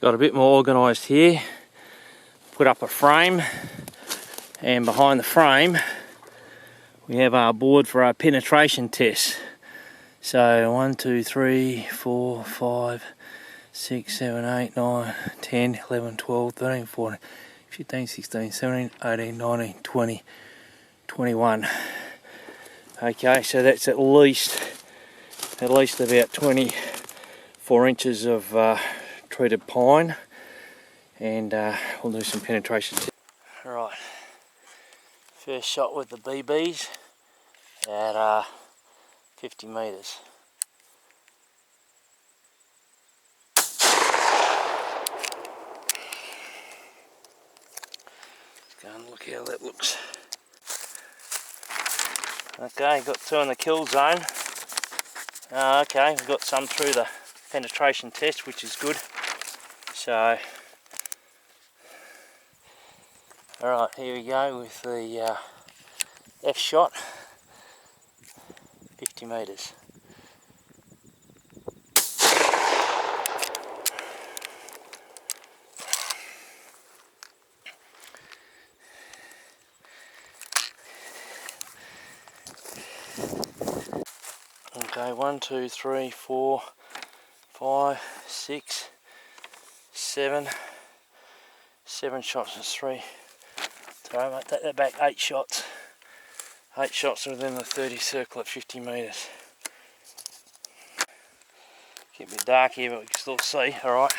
Got a bit more organised here. Put up a frame, and behind the frame we have our board for our penetration test. So 1, 2, 3, 4, 5, 6, 7, 8, 9, 10, 11, 12, 13, 14, 15, 16, 17, 18, 19, 20, 21. Okay, so that's at least about 24 inches of treated pine, and we'll do some penetration tests. Alright, first shot with the BBs at 50 metres. Let's go and look how that looks. Okay, got 2 in the kill zone. Okay, we've got some through the penetration test, which is good. So, alright, here we go with the F shot, 50 metres. Okay, 1, 2, 3, 4, 5, 6, 7 shots and 3. Sorry, I might take that back, 8 shots. 8 shots within the 30 circle at 50 metres. Get a bit dark here, but we can still see. Alright,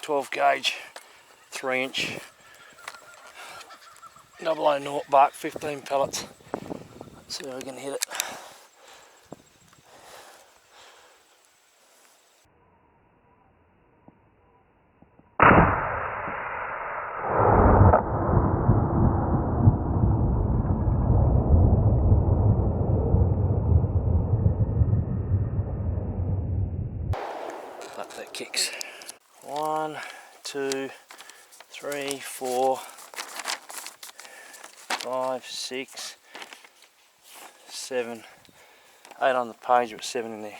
12 gauge, 3 inch, 009 buck, 15 pellets. Let's see if we can hit it. That kicks. 1, 2, 3, 4, 5, 6, 7, 8 on the page, but 7 in there.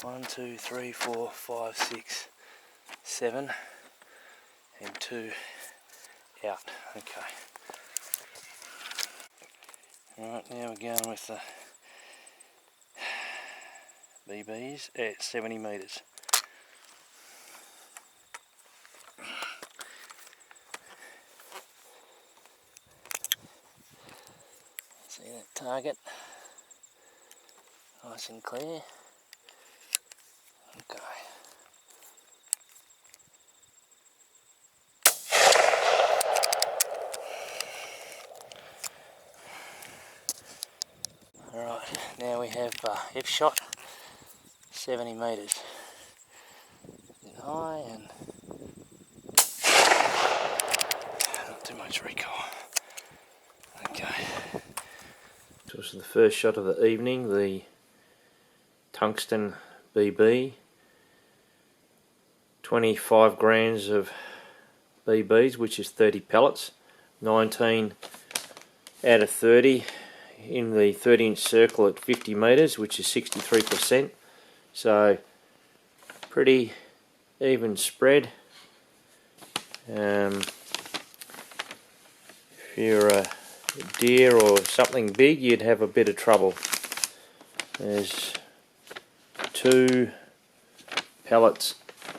1, 2, 3, 4, 5, 6, 7, and 2 out. Okay. Alright, now we're going with the BBs at 70 metres. See that target? Nice and clear. Okay. Alright, now we have F shot, 70 metres. High and not too much recoil. Okay. So this is the first shot of the evening, the tungsten BB. 25 grams of BBs, which is 30 pellets. 19 out of 30 in the 30-inch circle at 50 metres, which is 63%. So pretty even spread. If you're a deer or something big, you'd have a bit of trouble. There's 2 pellets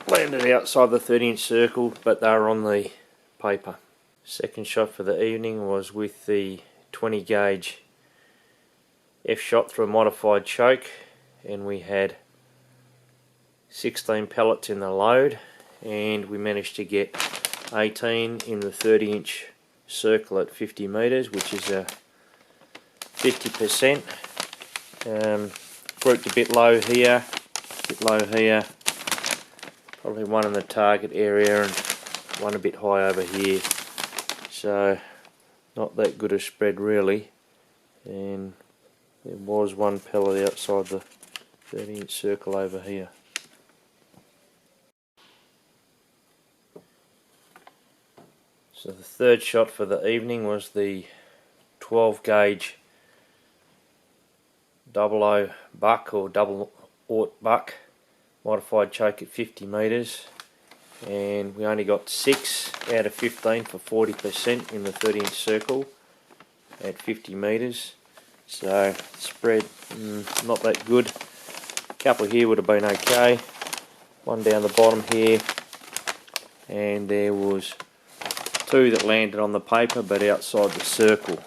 landed outside the 30-inch circle, but they're on the paper. Second shot for the evening was with the 20 gauge F shot through a modified choke, and we had 16 pellets in the load, and we managed to get 18 in the 30-inch circle at 50 metres, which is a 50%. Grouped a bit low here, probably one in the target area and one a bit high over here. So not that good a spread really, and there was one pellet outside the 30-inch circle over here. So the third shot for the evening was the 12 gauge 00 buck or double aught buck, modified choke at 50 metres, and we only got 6 out of 15 for 40% in the 30-inch circle at 50 metres. So spread not that good. A couple here would have been okay. One down the bottom here, and there was 2 that landed on the paper but outside the circle.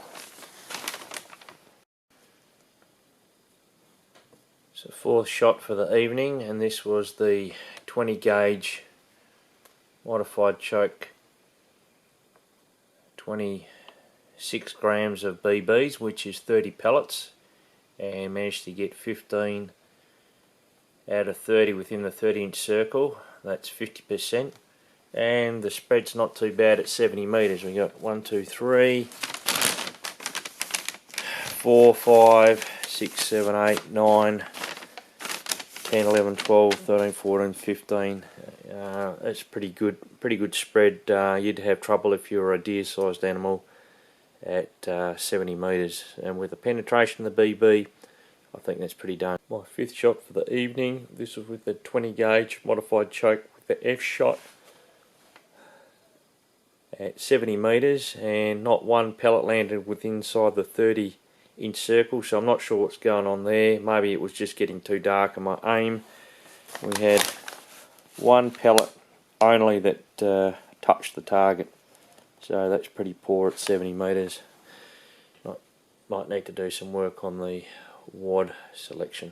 So 4th shot for the evening, and this was the 20 gauge modified choke, 26 grams of BBs, which is 30 pellets, and managed to get 15 out of 30 within the 30-inch circle. That's 50%, and the spread's not too bad at 70 metres. We got 1, 2, 3, 4, 5, 6, 7, 8, 9, 10, 11, 12, 13, 14, 15. That's pretty good spread. You'd have trouble if you were a deer-sized animal at 70 metres, and with the penetration of the BB, I think that's pretty done. My 5th shot for the evening. This was with the 20 gauge modified choke with the F shot at 70 metres, and not one pellet landed within inside the 30-inch circle, so I'm not sure what's going on there. Maybe it was just getting too dark on my aim. We had 1 pellet only that touched the target, so that's pretty poor at 70 metres. Might need to do some work on the wad selection.